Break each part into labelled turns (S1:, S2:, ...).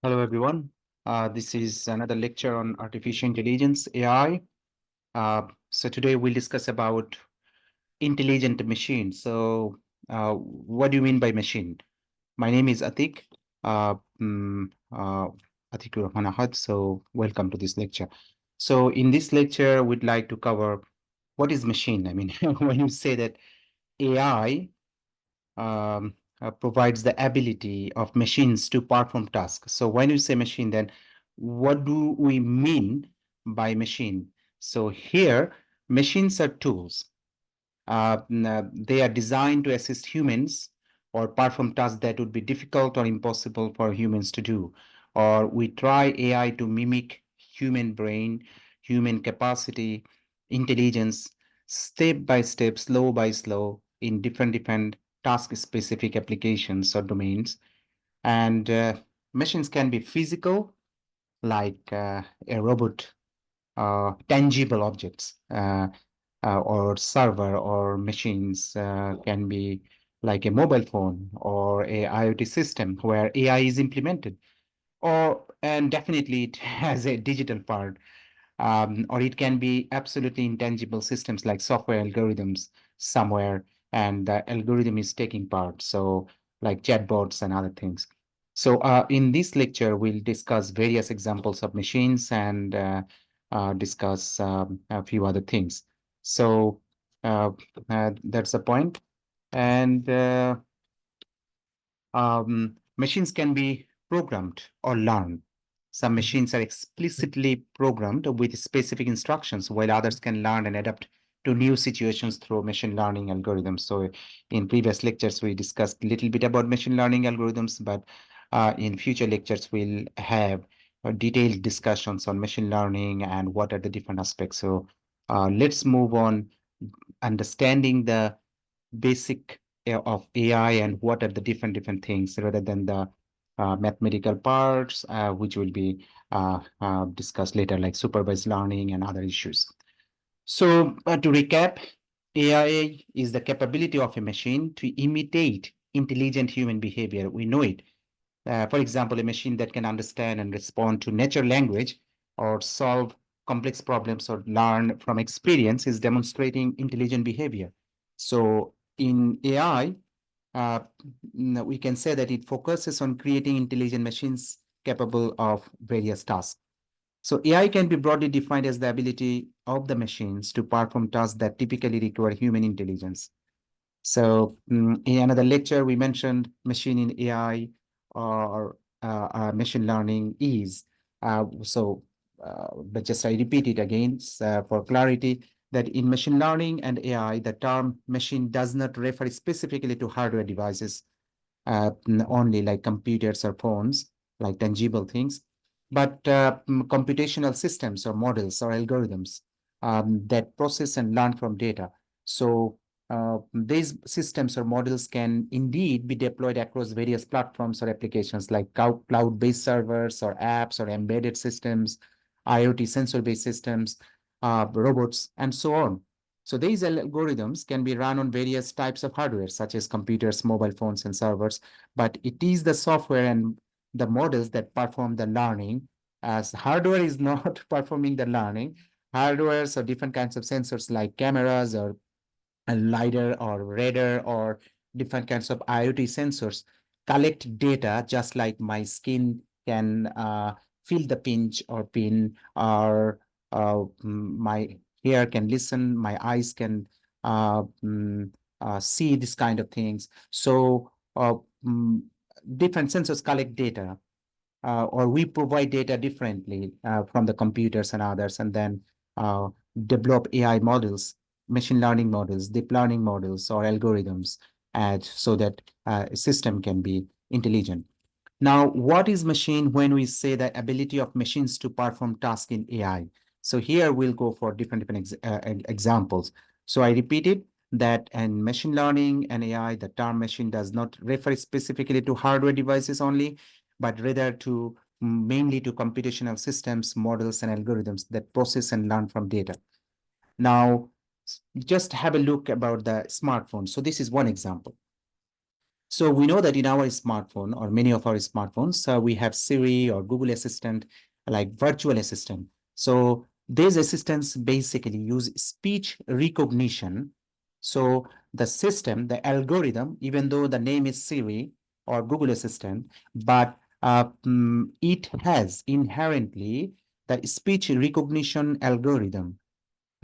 S1: Hello, everyone. This is another lecture on artificial intelligence, AI. So today we'll discuss about intelligent machine. What do you mean by machine? My name is Atik, uh, mm, uh, Atikur Rahman Ahad. So welcome to this lecture. So in this lecture, we'd like to cover what is machine. I mean, when you say that AI provides the ability of machines to perform tasks. So when you say machine, then what do we mean by machine? So here, machines are tools. They are designed to assist humans or perform tasks that would be difficult or impossible for humans to do. Or we try AI to mimic human brain, human capacity, intelligence, step by step, slow by slow, in different task-specific applications or domains. And machines can be physical, like a robot, tangible objects. Or server or machines can be like a mobile phone or a IoT system where AI is implemented. And definitely it has a digital part, or it can be absolutely intangible systems like software algorithms somewhere, and the algorithm is taking part. So like chatbots and other things. So in this lecture, we'll discuss various examples of machines and discuss a few other things. So uh, that's the point. And machines can be programmed or learned. Some machines are explicitly programmed with specific instructions, while others can learn and adapt to new situations through machine learning algorithms. So in previous lectures, we discussed a little bit about machine learning algorithms, but in future lectures, we'll have detailed discussions on machine learning and what are the different aspects. So let's move on understanding the basic of AI and what are the different things rather than the mathematical parts, which will be discussed later, like supervised learning and other issues. So to recap, AI is the capability of a machine to imitate intelligent human behavior. We know it. For example, a machine that can understand and respond to natural language or solve complex problems or learn from experience is demonstrating intelligent behavior. So in AI, uh, we can say that it focuses on creating intelligent machines capable of various tasks. So AI can be broadly defined as the ability of the machines to perform tasks that typically require human intelligence. So in another lecture, we mentioned machine in AI or machine learning is. But just I repeat it again for clarity that in machine learning and AI, the term machine does not refer specifically to hardware devices only like computers or phones, like tangible things, but computational systems or models or algorithms that process and learn from data. So these systems or models can indeed be deployed across various platforms or applications like cloud-based servers or apps or embedded systems, IoT sensor-based systems, robots, and so on. So these algorithms can be run on various types of hardware, such as computers, mobile phones, and servers, but it is the software and the models that perform the learning, as hardware is not performing the learning. Hardware, so different kinds of sensors like cameras or a LiDAR or radar or different kinds of IoT sensors collect data just like my skin can feel the pinch or pin, or my ear can listen, my eyes can uh, mm, see this kind of things. So different sensors collect data, or we provide data differently from the computers and others, and then uh, develop AI models, machine learning models, deep learning models, or algorithms, so that a system can be intelligent. Now, what is machine when we say the ability of machines to perform tasks in AI? So here we'll go for different examples. So I repeated that in machine learning and AI, the term machine does not refer specifically to hardware devices only, but rather to mainly to computational systems, models, and algorithms that process and learn from data. Now, just have a look about the smartphone. So this is one example. So we know that in our smartphone or many of our smartphones, we have Siri or Google Assistant, like virtual assistant. So these assistants basically use speech recognition. So the system, the algorithm, even though the name is Siri or Google Assistant, but it has inherently the speech recognition algorithm.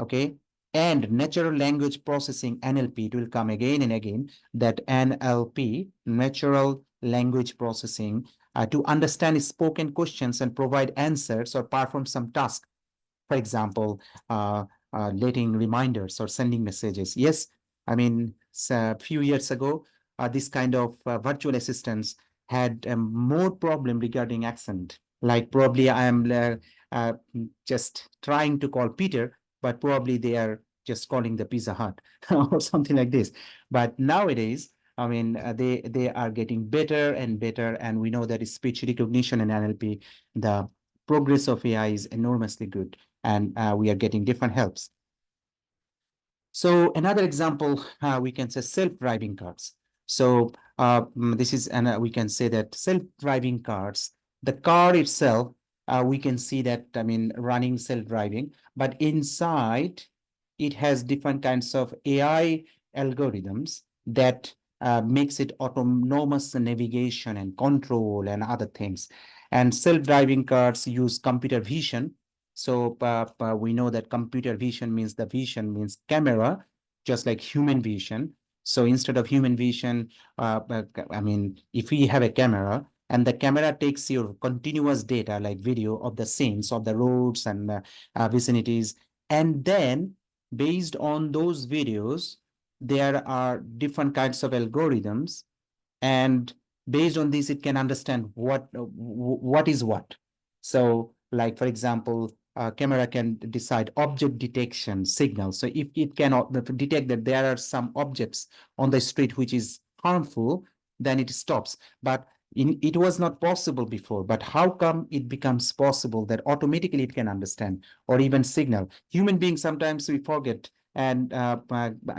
S1: Okay. And natural language processing, NLP, it will come again and again, that NLP, natural language processing, to understand spoken questions and provide answers or perform some task. For example, letting reminders or sending messages. Yes, I mean, a few years ago, this kind of virtual assistants had more problem regarding accent. Like probably I am uh, just trying to call Peter, but probably they are just calling the Pizza Hut or something like this. But nowadays, I mean, they are getting better and better, and we know that speech recognition and NLP, the progress of AI is enormously good, and we are getting different helps. So another example, we can say self-driving cars. So this is, and we can say that self-driving cars, the car itself, we can see that, I mean, running self-driving, but inside it has different kinds of AI algorithms that makes it autonomous navigation and control and other things. And self-driving cars use computer vision. So we know that computer vision means the vision means camera, just like human vision. So instead of human vision, I mean, if we have a camera and the camera takes your continuous data like video of the scenes of the roads and vicinities, and then based on those videos, there are different kinds of algorithms, and based on this it can understand what is what. So like for example, camera can decide object detection signal. So if it cannot detect that there are some objects on the street which is harmful, then it stops. But it was not possible before, but how come it becomes possible that automatically it can understand or even signal? Human beings, sometimes we forget, and I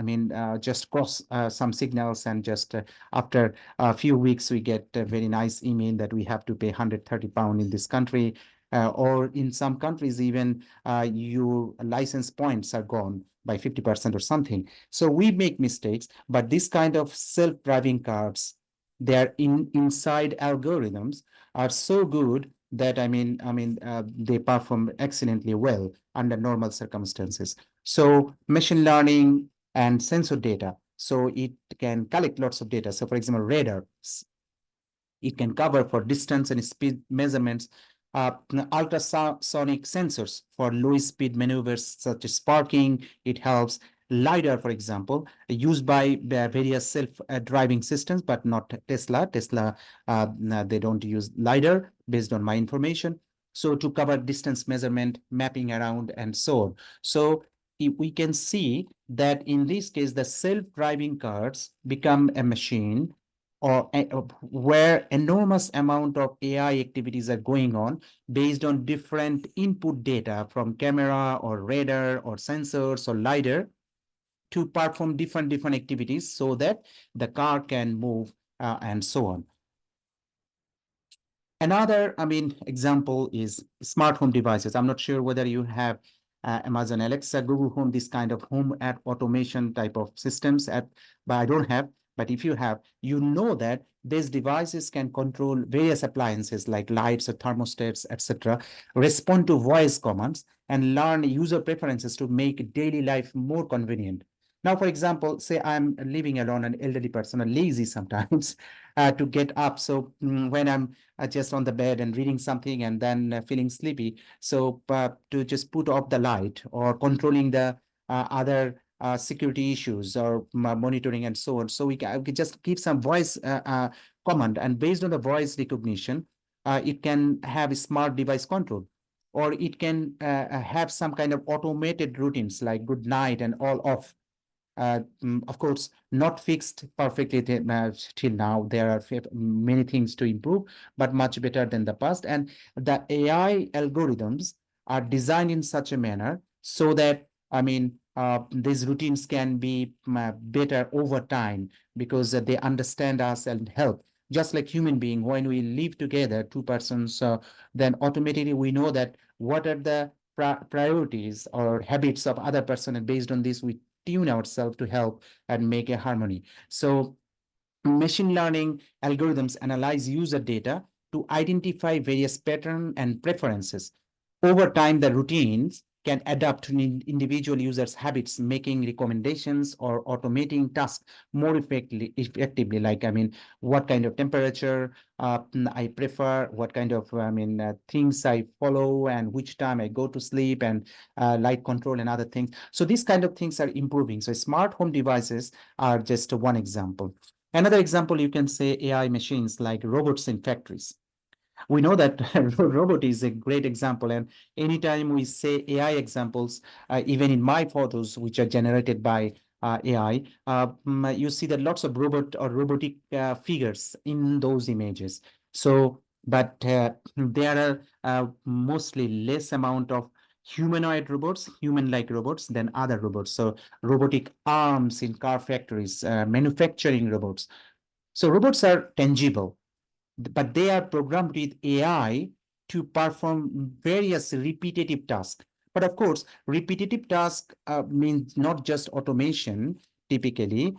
S1: mean, just cross some signals, and just after a few weeks, we get a very nice email that we have to pay £130 in this country. Or in some countries, even your license points are gone by 50% or something. So we make mistakes, but this kind of self-driving cars, their inside algorithms are so good that they perform excellently well under normal circumstances. So machine learning and sensor data. So it can collect lots of data. So for example, radar, it can cover for distance and speed measurements, ultrasonic sensors for low speed maneuvers such as parking. It helps. LiDAR, for example, used by various self-driving systems, but not Tesla. Tesla, they don't use LiDAR based on my information. So to cover distance measurement, mapping around, and so on. So we can see that in this case, the self-driving cars become a machine, or where enormous amount of AI activities are going on based on different input data from camera or radar or sensors or LiDAR to perform different activities so that the car can move and so on. Another, example is smart home devices. I'm not sure whether you have Amazon Alexa, Google Home, this kind of home app automation type of systems, but I don't have. But if you have, you know that these devices can control various appliances like lights or thermostats, etc., respond to voice commands, and learn user preferences to make daily life more convenient. Now, for example, say I'm living alone, an elderly person, or lazy sometimes to get up. So when I'm just on the bed and reading something and then feeling sleepy. So to just put off the light or controlling the other security issues or monitoring and so on. So we can just give some voice command, and based on the voice recognition, it can have a smart device control, or it can have some kind of automated routines like good night and all off. Of course, not fixed perfectly till now. There are many things to improve, but much better than the past. And the AI algorithms are designed in such a manner so that, these routines can be better over time because they understand us and help. Just like human being, when we live together, two persons, then automatically we know that what are the priorities or habits of other person, and based on this, we tune ourselves to help and make a harmony. So machine learning algorithms analyze user data to identify various patterns and preferences. Over time, the routines can adapt to individual users' habits, making recommendations or automating tasks more effectively. Like, I mean, what kind of temperature I prefer, what kind of, things I follow, and which time I go to sleep, and light control and other things. So these kind of things are improving. So smart home devices are just one example. Another example, you can say AI machines like robots in factories. We know that robot is a great example. And anytime we say AI examples, even in my photos, which are generated by AI, you see that lots of robot or robotic figures in those images. So, but there are mostly less amount of humanoid robots, human-like robots than other robots. So robotic arms in car factories, manufacturing robots. So robots are tangible, but they are programmed with AI to perform various repetitive tasks. But of course, repetitive task means not just automation, typically.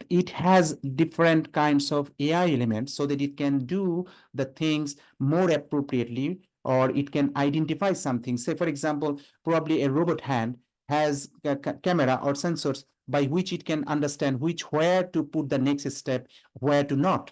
S1: It has different kinds of AI elements so that it can do the things more appropriately, or it can identify something. Say, for example, probably a robot hand has a camera or sensors by which it can understand where to put the next step, where to not.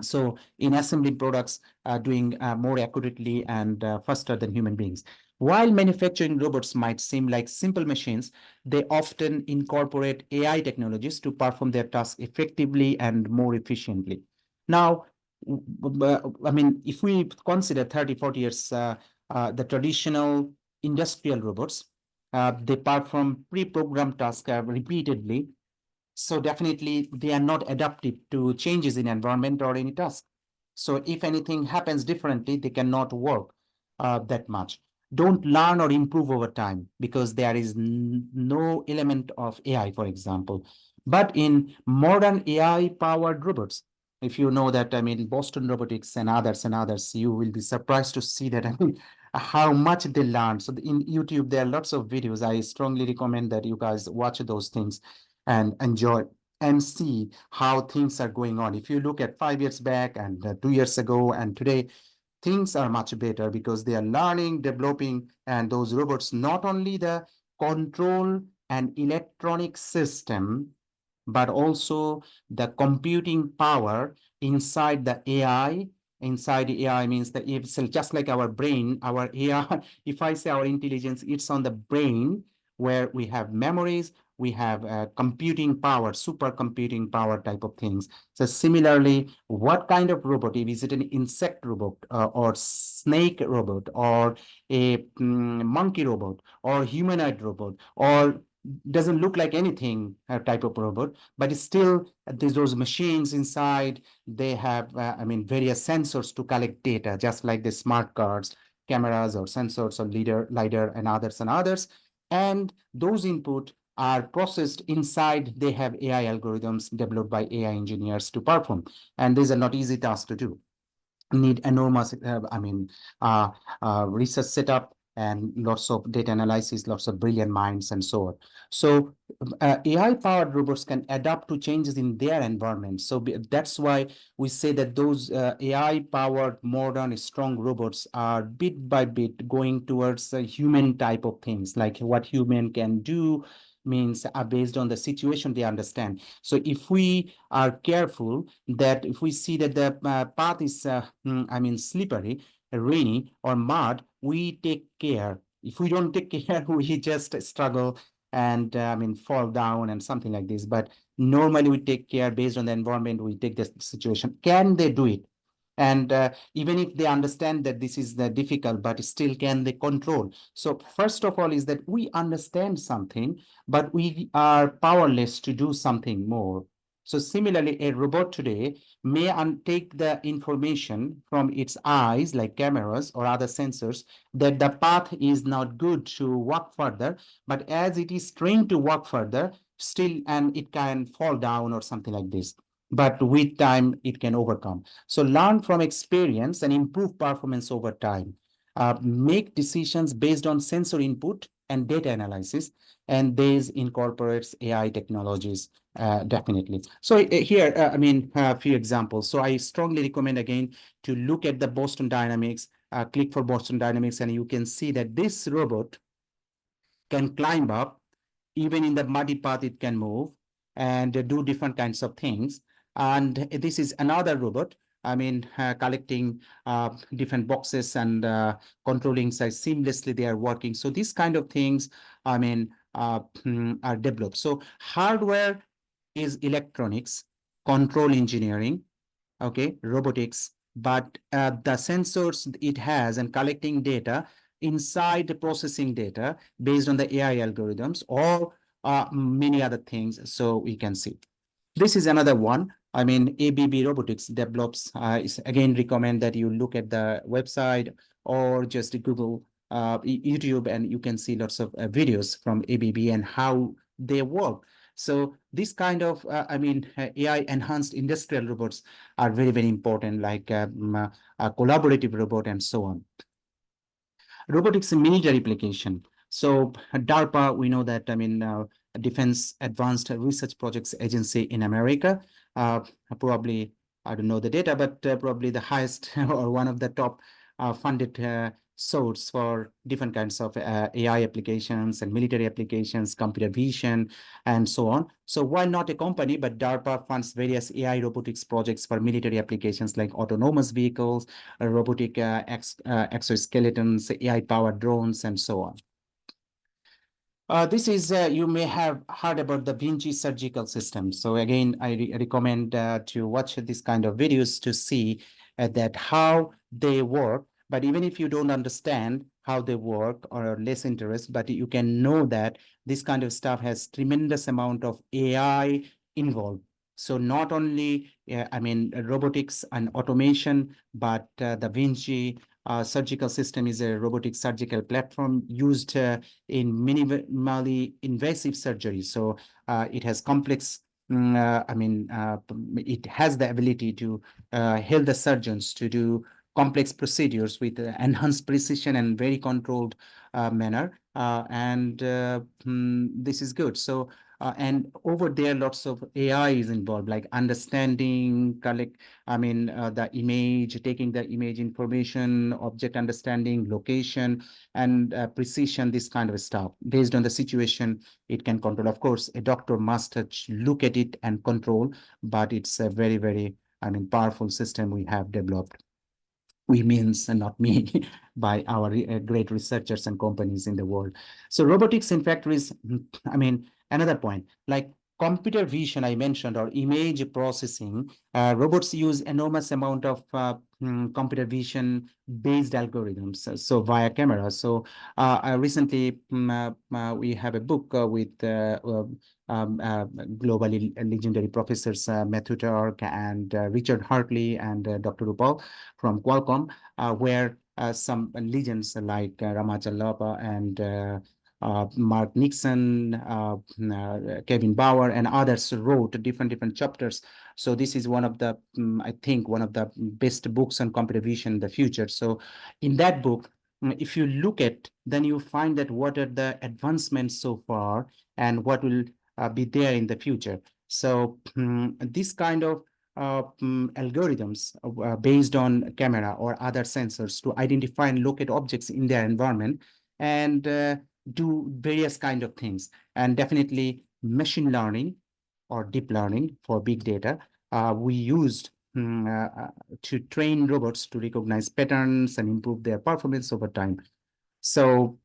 S1: So in assembly products, doing more accurately and faster than human beings. While manufacturing robots might seem like simple machines, they often incorporate AI technologies to perform their tasks effectively and more efficiently. Now, if we consider 30, 40 years, the traditional industrial robots, they perform pre-programmed tasks repeatedly, so definitely they are not adaptive to changes in environment or any task. So if anything happens differently, they cannot work that much. Don't learn or improve over time because there is no element of AI, for example. But in modern AI-powered robots, if you know that, Boston Robotics and others, you will be surprised to see that, how much they learn. So in YouTube, there are lots of videos. I strongly recommend that you guys watch those things and enjoy and see how things are going on. If you look at 5 years back and 2 years ago and today, things are much better because they are learning, developing, and those robots, not only the control and electronic system, but also the computing power inside the AI. Inside the AI means that it's just like our brain, our AI, if I say our intelligence, it's on the brain where we have memories, we have computing power, supercomputing power type of things. So similarly, what kind of robot? Is it an insect robot or snake robot or a monkey robot or humanoid robot or doesn't look like anything type of robot, but it's still there's those machines inside. They have, various sensors to collect data, just like the smart cards, cameras or sensors or lidar and others. And those input are processed inside. They have AI algorithms developed by AI engineers to perform. And these are not easy tasks to do. Need enormous, research setup and lots of data analysis, lots of brilliant minds, and so on. So AI-powered robots can adapt to changes in their environment. So that's why we say that those AI-powered, modern, strong robots are bit by bit going towards human type of things, like what human can do means based on the situation they understand. So if we are careful, that if we see that the path is, slippery, rainy, or mud, we take care. If we don't take care, we just struggle and fall down and something like this. But normally we take care based on the environment. We take the situation. Can they do it? And even if they understand that this is difficult, but still can they control? So first of all is that we understand something, but we are powerless to do something more. So similarly, a robot today may take the information from its eyes, like cameras or other sensors, that the path is not good to walk further. But as it is trained to walk further, still, and it can fall down or something like this. But with time, it can overcome. So learn from experience and improve performance over time. Make decisions based on sensor input and data analysis, and this incorporates AI technologies definitely. So here, I mean, a few examples. So I strongly recommend again to look at the Boston Dynamics, click for Boston Dynamics, and you can see that this robot can climb up. Even in the muddy path, it can move and do different kinds of things. And this is another robot, I mean, collecting different boxes and controlling size seamlessly. They are working. So these kind of things, I mean, are developed. So hardware is electronics, control engineering, okay, robotics, but the sensors it has and collecting data inside the processing data based on the AI algorithms or many other things. So we can see. This is another one. I mean, ABB Robotics develops, is again recommend that you look at the website or just Google YouTube, and you can see lots of videos from ABB and how they work. So this kind of, I mean, AI enhanced industrial robots are very, very important, like a collaborative robot and so on. Robotics in military application. So DARPA, we know that, I mean, Defense Advanced Research Projects Agency in America, probably, I don't know the data, but probably the highest or one of the top funded source for different kinds of AI applications and military applications, computer vision, and so on. So while not a company, but DARPA funds various AI robotics projects for military applications like autonomous vehicles, robotic exoskeletons, AI-powered drones, and so on. This is, you may have heard about the Vinci surgical system. So again, I recommend to watch this kind of videos to see that how they work. But even if you don't understand how they work or are less interest, but you can know that this kind of stuff has tremendous amount of AI involved. So not only, I mean, robotics and automation, but the Vinci surgical system is a robotic surgical platform used in minimally invasive surgery. So it has complex, I mean, it has the ability to help the surgeons to do complex procedures with enhanced precision and very controlled manner. This is good. So and over there, lots of AI is involved, like understanding, collect, I mean, the image, taking the image information, object understanding, location, and precision, this kind of stuff. Based on the situation, it can control. Of course, a doctor must look at it and control, but it's a very, very, I mean, powerful system we have developed. We means, and not me, by our great researchers and companies in the world. So robotics in factories, I mean, another point, like computer vision I mentioned, or image processing, robots use enormous amount of computer vision based algorithms, so via camera. So recently we have a book with globally legendary professors Matthew Turk and Richard Hartley and Dr. Rupal from Qualcomm, where some legends like Ramachandra and Mark Nixon, Kevin Bauer, and others wrote different chapters. So this is one of the, I think, one of the best books on computer vision in the future. So in that book, if you look at, then you find that what are the advancements so far and what will be there in the future. So this kind of algorithms based on camera or other sensors to identify and locate objects in their environment and do various kind of things. And definitely machine learning or deep learning for big data, we used to train robots to recognize patterns and improve their performance over time. So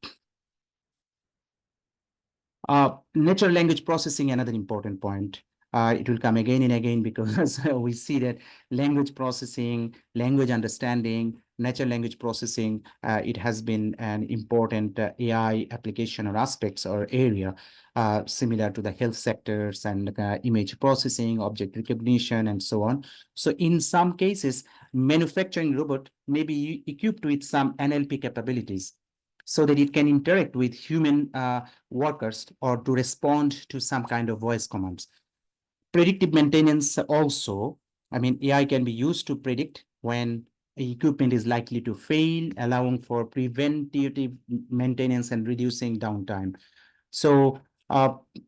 S1: natural language processing, another important point. It will come again and again because we see that language processing, language understanding, natural language processing, it has been an important AI application or aspects or area similar to the health sectors and image processing, object recognition, and so on. So in some cases, manufacturing robot may be equipped with some NLP capabilities so that it can interact with human workers or to respond to some kind of voice commands. Predictive maintenance also, I mean, AI can be used to predict when equipment is likely to fail, allowing for preventative maintenance and reducing downtime. So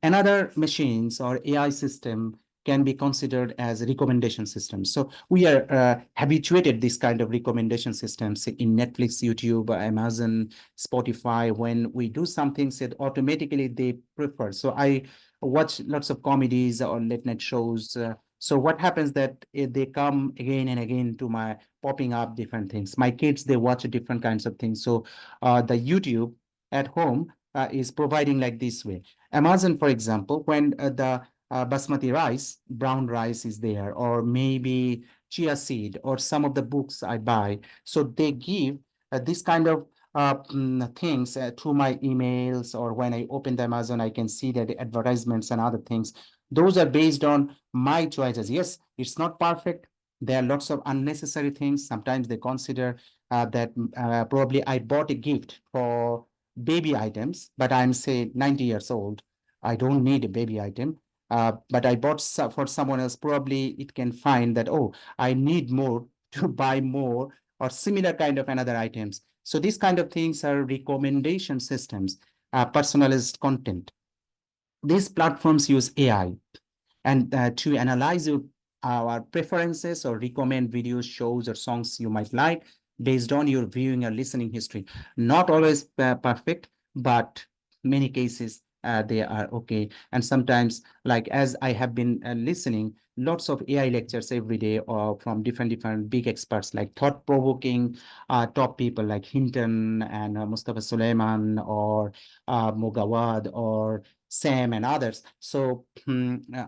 S1: another machines or AI system can be considered as recommendation systems. So we are habituated this kind of recommendation systems in Netflix, YouTube, Amazon, Spotify. When we do something, said automatically they prefer. So I watch lots of comedies or late night shows. So what happens that they come again and again to my popping up different things. My kids, they watch different kinds of things. So the YouTube at home is providing like this way. Amazon, for example, when the basmati rice, brown rice is there, or maybe chia seed, or some of the books I buy. So they give this kind of things through my emails, or when I open the Amazon, I can see that the advertisements and other things. Those are based on my choices. Yes, it's not perfect. There are lots of unnecessary things. Sometimes they consider that probably I bought a gift for baby items, but I'm say 90 years old. I don't need a baby item. But I bought for someone else. Probably it can find that, oh, I need more to buy more or similar kind of another items. So these kind of things are recommendation systems, personalized content. These platforms use AI and to analyze our preferences or recommend videos, shows, or songs you might like based on your viewing or listening history. Not always perfect, but many cases they are okay. And sometimes, like as I have been listening, lots of AI lectures every day or from different big experts like thought-provoking top people like Hinton and Mustafa Suleiman or Mogawad or Sam and others. So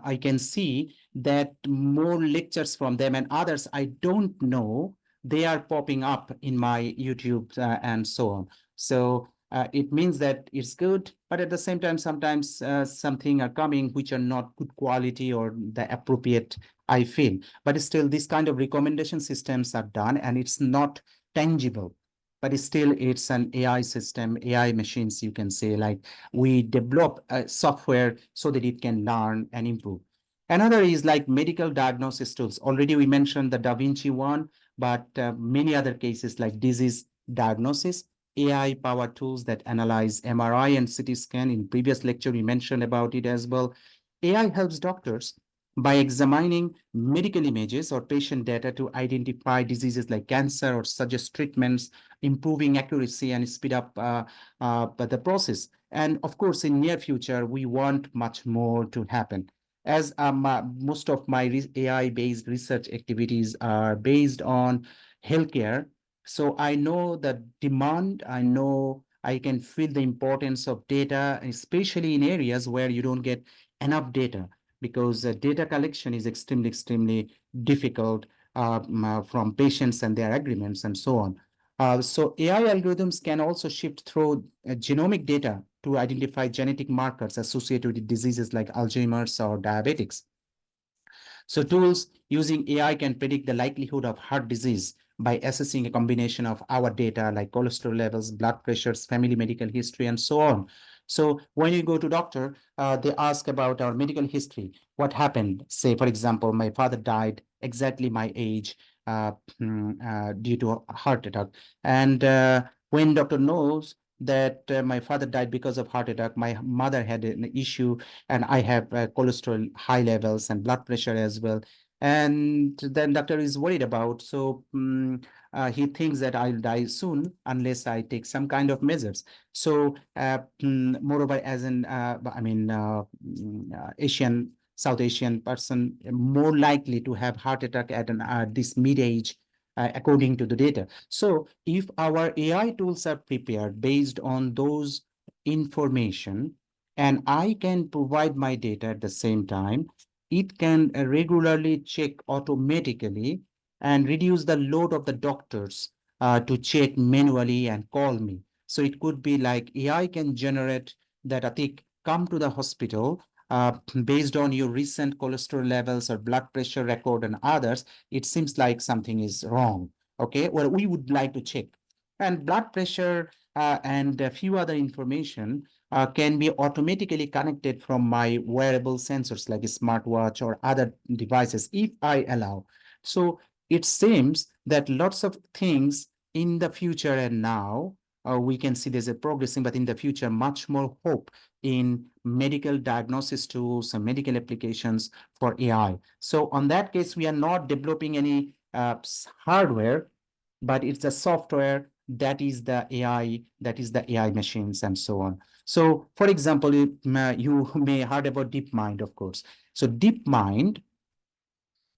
S1: I can see that more lectures from them and others I don't know, they are popping up in my YouTube and so on. So it means that it's good, but at the same time, sometimes something are coming which are not good quality or the appropriate, I feel. But still, this kind of recommendation systems are done and it's not tangible. But still, it's an AI system, AI machines, you can say, like we develop software so that it can learn and improve. Another is like medical diagnosis tools. Already we mentioned the Da Vinci one, but many other cases like disease diagnosis, AI powered tools that analyze MRI and CT scan. In previous lecture, we mentioned about it as well. AI helps doctors by examining medical images or patient data to identify diseases like cancer or suggest treatments, improving accuracy and speed up the process. And of course, in near future, we want much more to happen. As most of my AI-based research activities are based on healthcare, so I know the demand, I know I can feel the importance of data, especially in areas where you don't get enough data, because data collection is extremely difficult from patients and their agreements and so on. So AI algorithms can also shift through genomic data to identify genetic markers associated with diseases like Alzheimer's or diabetics. So tools using AI can predict the likelihood of heart disease by assessing a combination of our data like cholesterol levels, blood pressures, family medical history, and so on. So when you go to doctor, they ask about our medical history. What happened? Say, for example, my father died exactly my age due to a heart attack. And when doctor knows that my father died because of heart attack, my mother had an issue, and I have cholesterol high levels and blood pressure as well. And then doctor is worried about, so he thinks that I'll die soon unless I take some kind of measures. So moreover, as an Asian, South Asian person, more likely to have heart attack at this mid age, according to the data. So if our AI tools are prepared based on those information, and I can provide my data at the same time, it can regularly check automatically and reduce the load of the doctors to check manually and call me. So it could be like AI can generate that, Atik, come to the hospital based on your recent cholesterol levels or blood pressure record and others. It seems like something is wrong. Okay, well, we would like to check. And blood pressure and a few other information can be automatically connected from my wearable sensors like a smartwatch or other devices if I allow. So it seems that lots of things in the future and now we can see there's a progressing, but in the future, much more hope in medical diagnosis tools and medical applications for AI. So on that case, we are not developing any hardware, but it's the software that is the AI, that is the AI machines and so on. So for example, you may heard about DeepMind, of course. So DeepMind,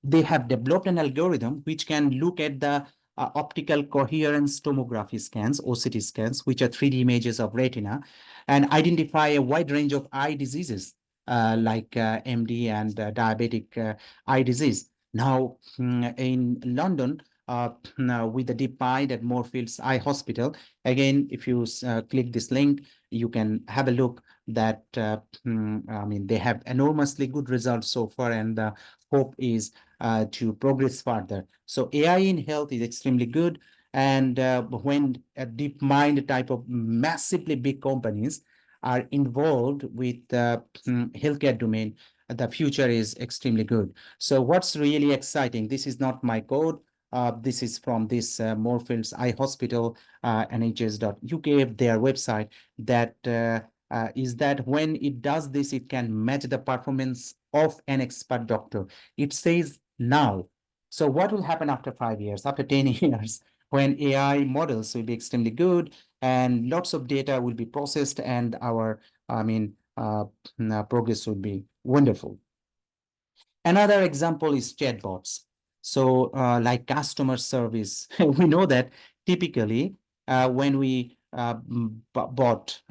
S1: they have developed an algorithm which can look at the optical coherence tomography scans, OCT scans, which are 3D images of retina, and identify a wide range of eye diseases like MD and diabetic eye disease. Now, in London, now with the DeepMind at Moorfields Eye Hospital, again, if you click this link, you can have a look that, I mean, they have enormously good results so far, and the hope is to progress further. So AI in health is extremely good. And when a DeepMind type of massively big companies are involved with the healthcare domain, the future is extremely good. So what's really exciting, this is not my code. This is from this Moorfields Eye Hospital, nhs.uk, their website, that is that when it does this, it can match the performance of an expert doctor. It says now. So what will happen after 5 years, after 10 years, when AI models will be extremely good and lots of data will be processed and our, progress will be wonderful. Another example is chatbots. So like customer service, we know that typically when we bought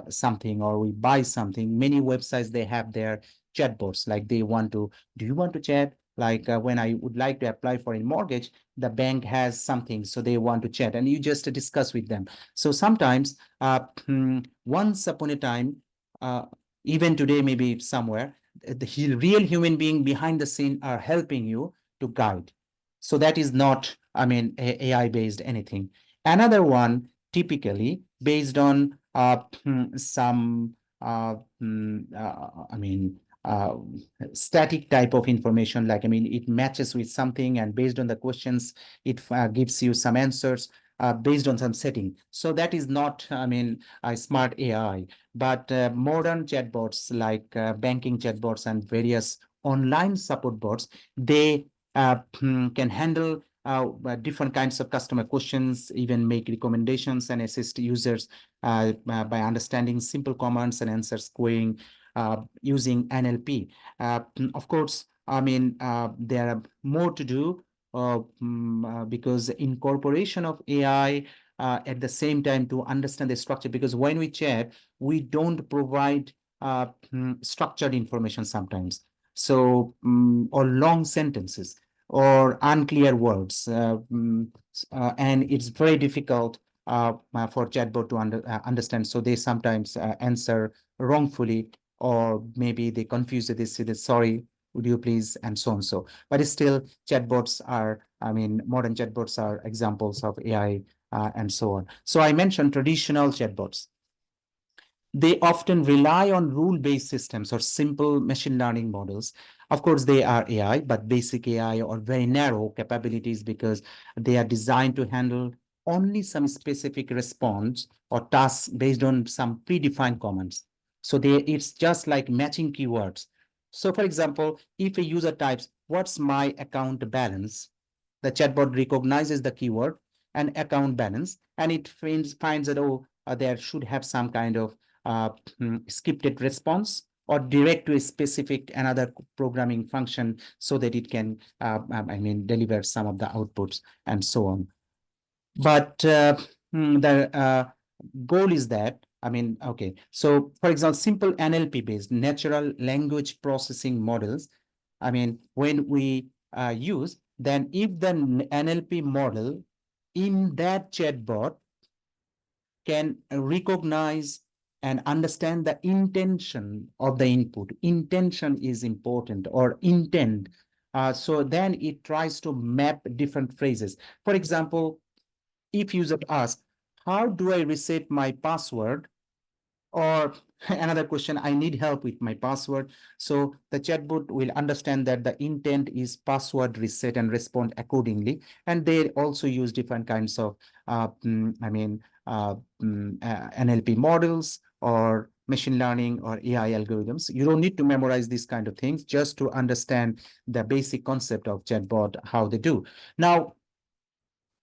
S1: something or we buy something, many websites, they have their chatbots. Like they want to, do you want to chat? Like when I would like to apply for a mortgage, the bank has something, so they want to chat and you just discuss with them. So sometimes once upon a time, even today, maybe somewhere, the real human being behind the scene are helping you to guide. So that is not, AI based anything. Another one, typically based on some, uh, static type of information, like, it matches with something and based on the questions, it gives you some answers based on some setting. So that is not, a smart AI. But modern chatbots like banking chatbots and various online support bots, they can handle different kinds of customer questions, even make recommendations and assist users by understanding simple commands and answers querying using NLP. Of course, there are more to do because incorporation of AI at the same time to understand the structure, because when we chat, we don't provide structured information sometimes. So, or long sentences or unclear words. And it's very difficult for chatbot to understand. So they sometimes answer wrongfully, or maybe they confuse it. They say that, sorry, would you please, and so on. So, but still, chatbots are, modern chatbots are examples of AI and so on. So I mentioned traditional chatbots. They often rely on rule-based systems or simple machine learning models. Of course, they are AI, but basic AI or very narrow capabilities because they are designed to handle only some specific response or tasks based on some predefined commands. So it's just like matching keywords. So for example, if a user types, what's my account balance? The chatbot recognizes the keyword and account balance, and it finds that, oh, there should have some kind of scripted response or direct to a specific another programming function so that it can, deliver some of the outputs and so on. But the goal is that, okay, so for example, simple NLP based natural language processing models, when we use, then if the NLP model in that chatbot can recognize and understand the intention of the input. Intention is important, or intent. So then it tries to map different phrases. For example, if user asks, how do I reset my password? Or another question, I need help with my password. So the chatbot will understand that the intent is password reset and respond accordingly. And they also use different kinds of, NLP models or machine learning or AI algorithms. You don't need to memorize these kind of things, just to understand the basic concept of chatbot, how they do. Now,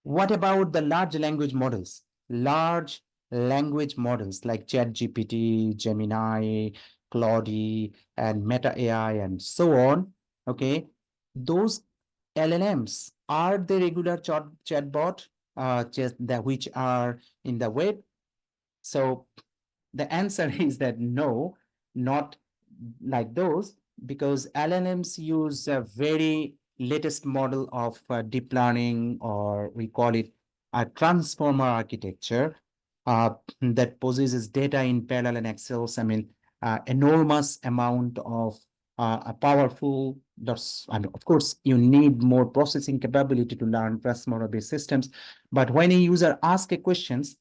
S1: what about the large language models? Large language models like ChatGPT, Gemini, Claude, and Meta AI, and so on. Okay, those LLMs, are they regular chatbot, just that which are in the web? So the answer is that no, not like those, because LLMs use a very latest model of deep learning, or we call it a transformer architecture, that possesses data in parallel and excels. Enormous amount of a powerful. Of course, you need more processing capability to learn transformer-based systems. But when a user asks a questions,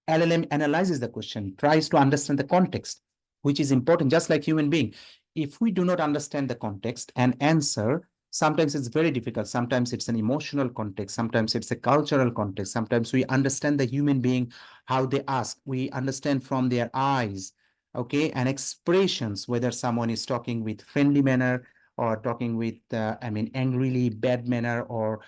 S1: LLM analyzes the question, tries to understand the context, which is important, just like human being. If we do not understand the context and answer, sometimes it's very difficult. Sometimes it's an emotional context. Sometimes it's a cultural context. Sometimes we understand the human being, how they ask. We understand from their eyes, okay, and expressions, whether someone is talking with friendly manner or talking with, angrily bad manner, or,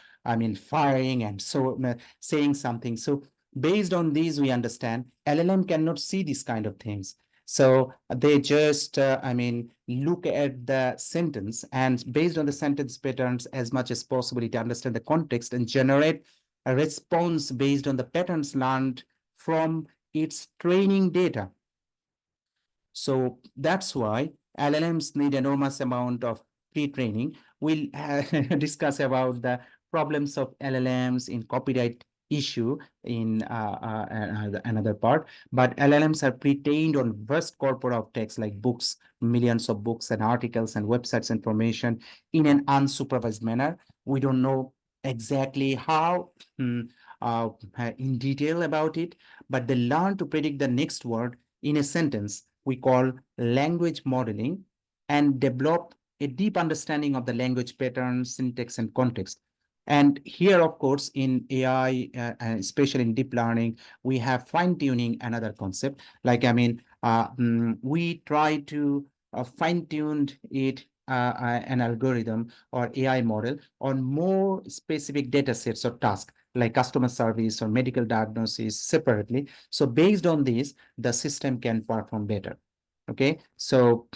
S1: firing and so saying something. So based on these, we understand LLM cannot see these kind of things. So they just, look at the sentence, and based on the sentence patterns, as much as possible, to understand the context and generate a response based on the patterns learned from its training data. So that's why LLMs need enormous amount of pre-training. We'll discuss about the problems of LLMs in copyright issue in another part. But LLMs are pre-trained on vast corpora of text like books, millions of books and articles and websites information in an unsupervised manner. We don't know exactly how in detail about it, but they learn to predict the next word in a sentence we call language modeling, and develop a deep understanding of the language patterns, syntax, and context. And here, of course, in AI, especially in deep learning, we have fine-tuning, another concept. We try to fine-tune it, an algorithm or AI model on more specific data sets or tasks, like customer service or medical diagnosis separately. So based on this, the system can perform better. Okay, so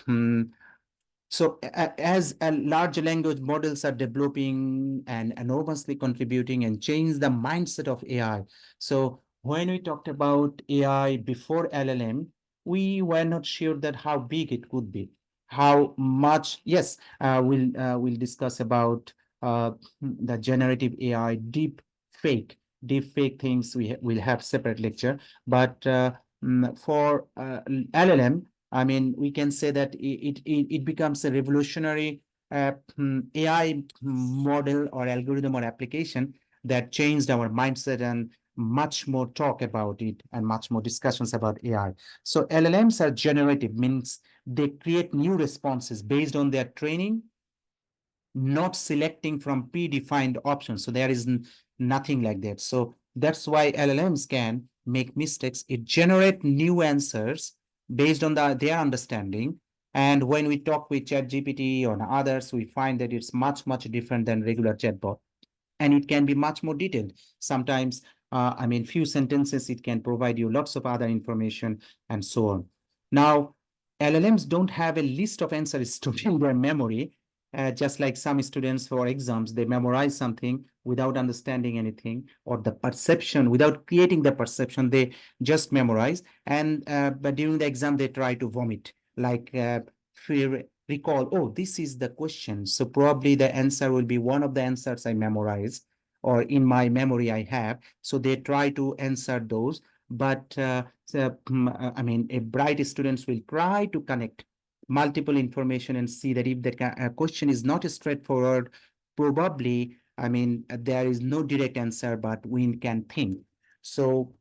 S1: as large language models are developing and enormously contributing and change the mindset of AI. So when we talked about AI before LLM, we were not sure that how big it could be, how much. Yes, we'll discuss about the generative AI, deep fake things. We'll have separate lecture, but for LLM, we can say that it becomes a revolutionary AI model or algorithm or application that changed our mindset, and much more talk about it and much more discussions about AI. So LLMs are generative, means they create new responses based on their training, not selecting from predefined options. So there is nothing like that. So that's why LLMs can make mistakes. It generate new answers based on their understanding. And when we talk with ChatGPT or others, we find that it's much, much different than regular chatbot. And it can be much more detailed. Sometimes, few sentences, it can provide you lots of other information and so on. Now, LLMs don't have a list of answers stored in their memory. Just like some students for exams, they memorize something without understanding anything, or the perception, without creating the perception, they just memorize. And but during the exam, they try to vomit, like recall, oh, this is the question. So probably the answer will be one of the answers I memorized. or in my memory I have. So they try to answer those. But I mean, a bright students will try to connect multiple information and see that if the question is not straightforward, probably, I mean, there is no direct answer, but we can think. So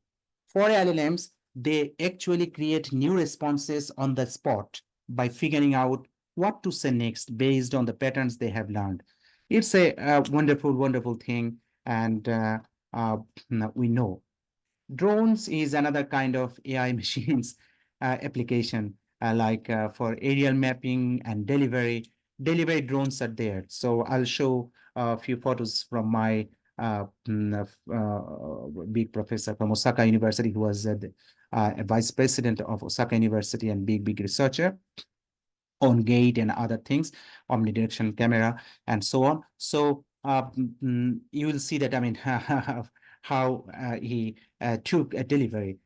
S1: for LLMs, they actually create new responses on the spot by figuring out what to say next based on the patterns they have learned. It's a wonderful, wonderful thing, and uh, we know. Drones is another kind of AI machines application, like for aerial mapping and delivery. Delivery drones are there. So I'll show a few photos from my big professor from Osaka University, who was a vice president of Osaka University and big researcher on gate and other things, omnidirectional camera and so on. So you will see that, I mean, how he took a delivery.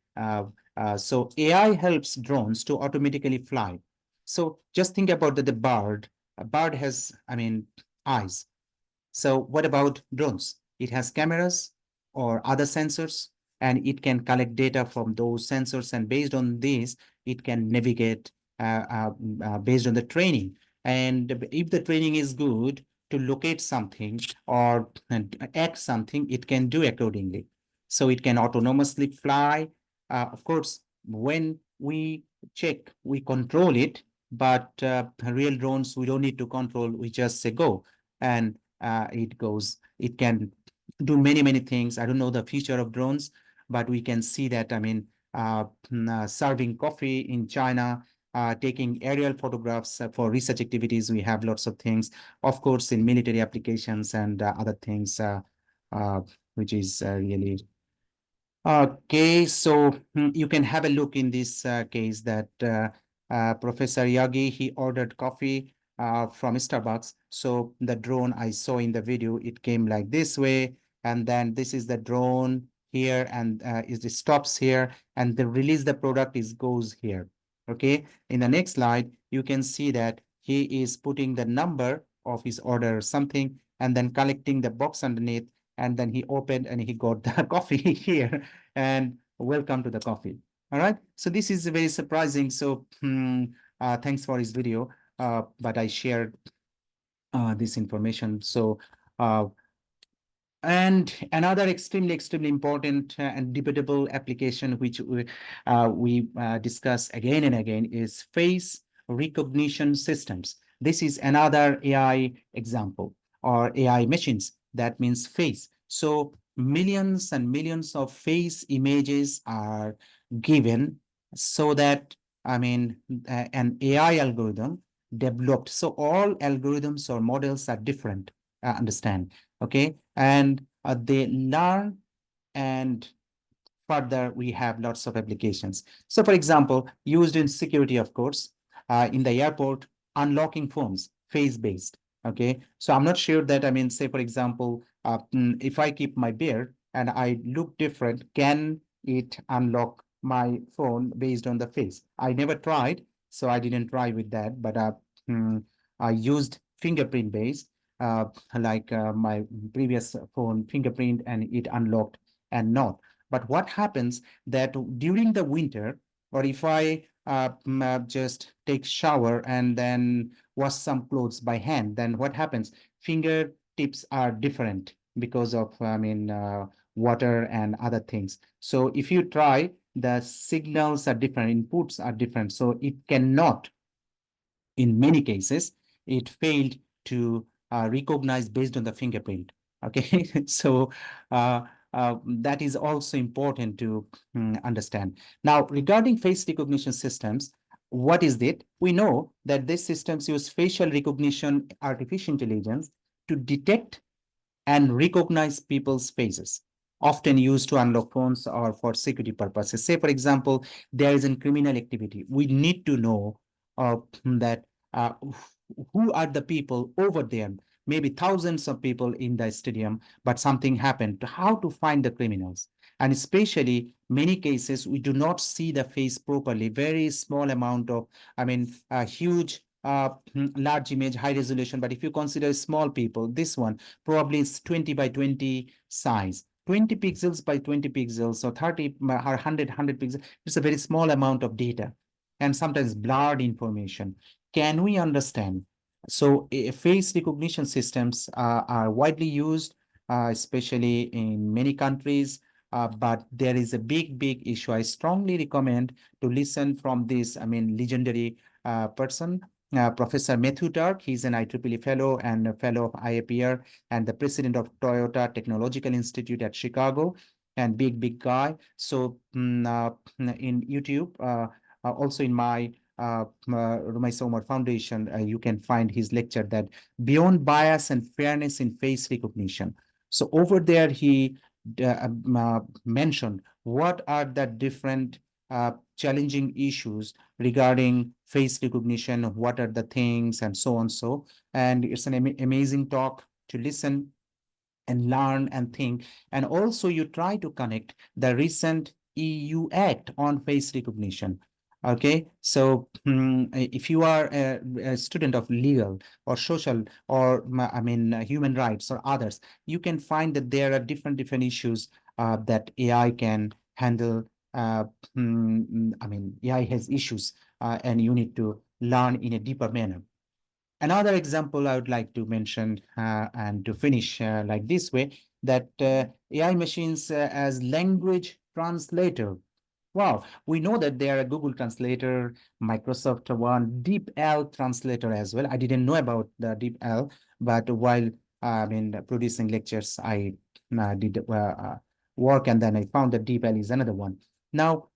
S1: So AI helps drones to automatically fly. So just think about the bird. A bird has, I mean, eyes. So what about drones? It has cameras or other sensors, and it can collect data from those sensors. And based on this, it can navigate based on the training. And if the training is good to locate something or act something, it can do accordingly. So it can autonomously fly. Of course, when we check, we control it, but real drones, we don't need to control. We just say go. And it goes. It can do many things. I don't know the future of drones, but we can see that, I mean, serving coffee in China, taking aerial photographs for research activities. We have lots of things, of course, in military applications and other things, uh, which is really okay. So you can have a look in this case that Professor Yagi, he ordered coffee from Starbucks. So the drone I saw in the video, it came like this way. And then this is the drone here, and it stops here, and the release the product is goes here. Okay. In the next slide, you can see that he is putting the number of his order or something, and then collecting the box underneath, and then he opened and he got the coffee here, and welcome to the coffee. All right. So this is very surprising. So thanks for his video. But I shared this information. So and another extremely important and debatable application, which we discuss again and again, is face recognition systems. This is another AI example, or AI machines. That means face. So millions and millions of face images are given so that, I mean, an AI algorithm developed. So all algorithms or models are different, understand. Okay, and they learn, and further we have lots of applications. So for example, used in security, of course, in the airport, unlocking phones, face-based. Okay, so I'm not sure that, I mean, say for example, if I keep my beard and I look different, can it unlock my phone based on the face? I never tried, so I didn't try with that, but I used fingerprint based, like my previous phone fingerprint, and it unlocked and not. But what happens that during the winter, or if I just take shower and then wash some clothes by hand, then what happens? Fingertips are different because of, I mean, water and other things. So if you try, the signals are different, inputs are different. So it cannot, in many cases, it failed to recognize based on the fingerprint. Okay, so that is also important to understand. Now, regarding face recognition systems, what is it? We know that these systems use facial recognition artificial intelligence to detect and recognize people's faces, often used to unlock phones or for security purposes. Say, for example, there is a criminal activity. We need to know that who are the people over there. Maybe thousands of people in the stadium, but something happened. How to find the criminals? And especially many cases, we do not see the face properly. Very small amount of, I mean, a huge large image, high resolution. But if you consider small people, this one probably is 20 by 20 size. 20 pixels by 20 pixels, or 30 or 100 pixels. It's a very small amount of data and sometimes blurred information. Can we understand? So face recognition systems are widely used, especially in many countries. But there is a big issue. I strongly recommend to listen from this, legendary person, Professor Matthew Turk. He's an IEEE fellow and a fellow of IAPR and the president of Toyota Technological Institute at Chicago, and big guy. So in YouTube, also in my Rumai Somar Foundation, you can find his lecture that Beyond Bias and Fairness in Face Recognition. So over there, he mentioned what are the different challenging issues regarding face recognition, what are the things, and so on. So, and it's an amazing talk to listen and learn and think. And also you try to connect the recent EU Act on face recognition. Okay, so if you are a student of legal or social or human rights or others, you can find that there are different issues that AI can handle. AI has issues, and you need to learn in a deeper manner. Another example I would like to mention, and to finish like this way, that AI machines as language translator. Wow, we know that there are Google Translator, Microsoft One, DeepL translator as well. I didn't know about the DeepL, but while producing lectures, I did work, and then I found that DeepL is another one. Now,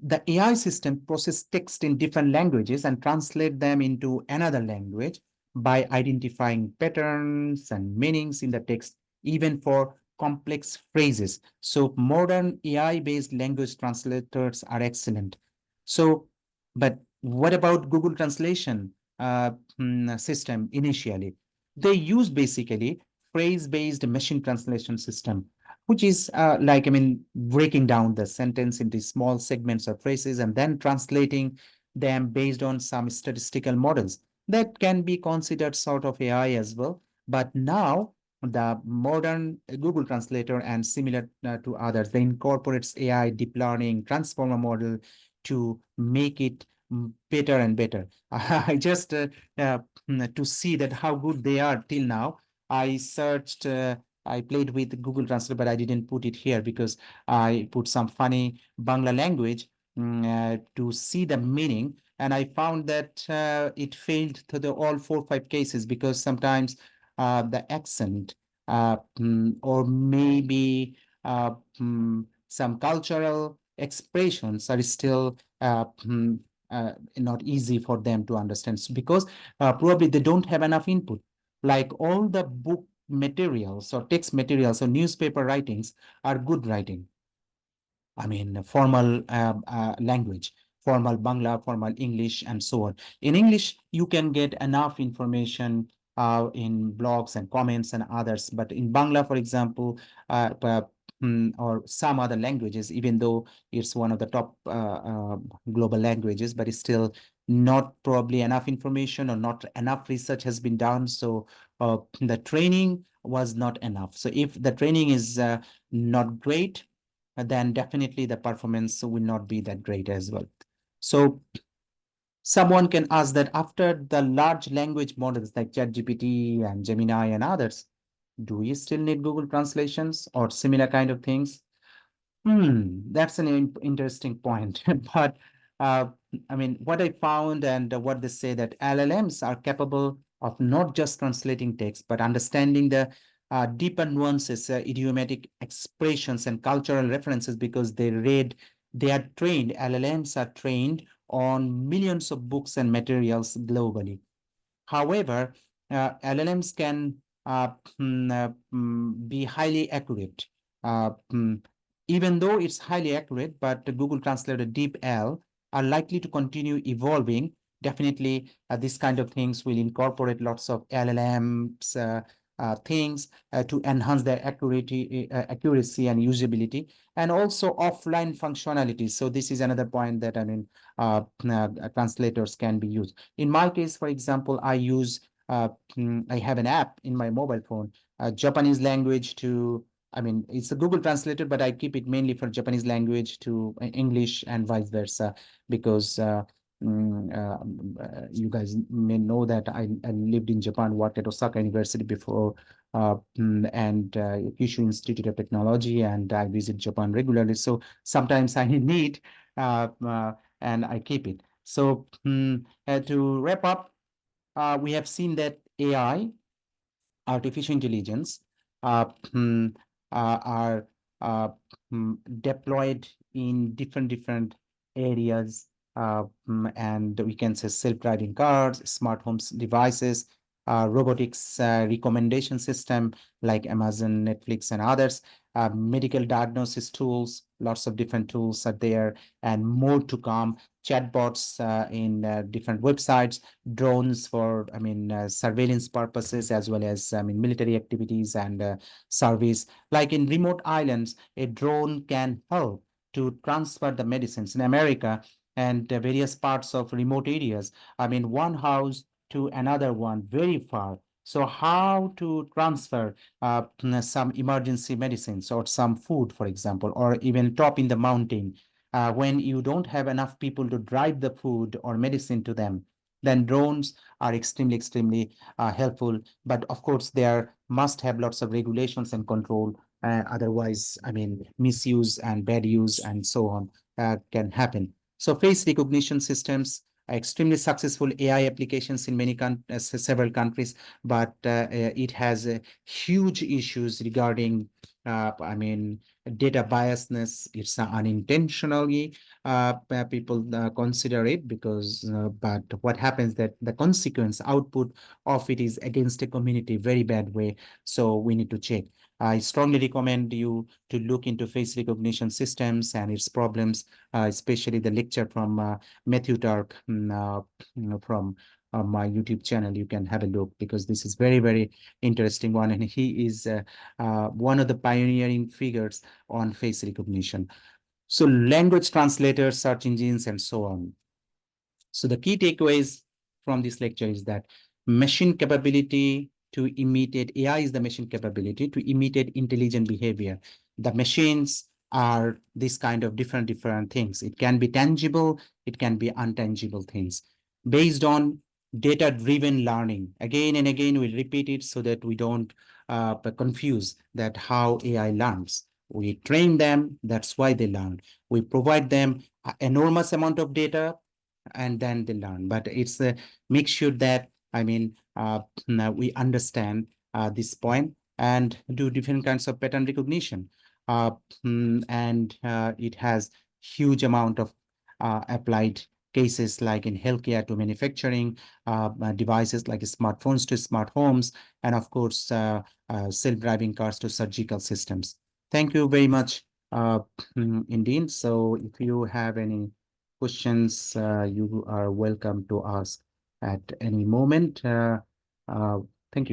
S1: the AI system process text in different languages and translate them into another language by identifying patterns and meanings in the text, even for complex phrases. So modern AI-based language translators are excellent. So, but what about Google Translation system initially? They use basically phrase-based machine translation system, which is breaking down the sentence into small segments or phrases and then translating them based on some statistical models. That can be considered sort of AI as well. But now the modern Google Translator and similar to others, they incorporates AI, deep learning, transformer model to make it better and better. I just to see that how good they are till now, I searched I played with Google Translate, but I didn't put it here because I put some funny Bangla language to see the meaning. And I found that it failed to the all 4 or 5 cases because sometimes the accent or maybe some cultural expressions are still not easy for them to understand. So because probably they don't have enough input. Like all the book materials or text materials or newspaper writings are good writing. Formal language, formal Bangla, formal English, and so on. In English, you can get enough information in blogs and comments and others. But in Bangla, for example, or some other languages, even though it's one of the top global languages, but it's still not probably enough information or not enough research has been done. So the training was not enough. So if the training is not great, then definitely the performance will not be that great as well. So someone can ask that after the large language models like ChatGPT and Gemini and others, do we still need Google translations or similar kind of things? That's an interesting point. But what I found and what they say that LLMs are capable of not just translating text, but understanding the deeper nuances, idiomatic expressions, and cultural references because they are trained, LLMs are trained on millions of books and materials globally. However, LLMs can be highly accurate. Even though it's highly accurate, but the Google Translator DeepL are likely to continue evolving. Definitely, this kind of things will incorporate lots of LLMs things to enhance their accuracy and usability, and also offline functionalities. So this is another point that translators can be used. In my case, for example, I have an app in my mobile phone, Japanese language to, it's a Google Translator, but I keep it mainly for Japanese language to English and vice versa, because you guys may know that I lived in Japan, worked at Osaka University before, and Kyushu Institute of Technology, and I visit Japan regularly. So sometimes I need, and I keep it. So to wrap up, we have seen that AI, artificial intelligence, uh, mm, are uh, deployed in different areas, and we can say self-driving cars, smart homes devices, robotics recommendation system like Amazon, Netflix, and others, medical diagnosis tools, lots of different tools are there, and more to come. Chatbots in different websites, drones for surveillance purposes, as well as military activities and service. Like in remote islands, a drone can help to transfer the medicines in America and various parts of remote areas. One house to another one very far. So how to transfer some emergency medicines or some food, for example, or even top in the mountain, when you don't have enough people to drive the food or medicine to them, then drones are extremely helpful. But of course, there must have lots of regulations and control. Otherwise, misuse and bad use and so on can happen. So face recognition systems are extremely successful AI applications in several countries, but it has huge issues regarding, data biasness. It's unintentionally people consider it because, but what happens that the consequence output of it is against a community very bad way. So we need to check. I strongly recommend you to look into face recognition systems and its problems, especially the lecture from Matthew Turk, from my YouTube channel. You can have a look because this is very interesting one, and he is one of the pioneering figures on face recognition. So language translators, search engines, and so on. So the key takeaways from this lecture is that machine capability to imitate, AI is the machine capability to imitate intelligent behavior. The machines are this kind of different things. It can be tangible, it can be intangible things. Based on data-driven learning. Again and again, we'll repeat it so that we don't confuse that how AI learns. We train them, that's why they learn. We provide them an enormous amount of data, and then they learn. But it's make sure that now we understand this point and do different kinds of pattern recognition. Uh, and it has huge amount of applied cases like in healthcare to manufacturing, devices like smartphones to smart homes, and of course, self-driving cars to surgical systems. Thank you very much, indeed. So if you have any questions, you are welcome to ask at any moment. Uh, thank you.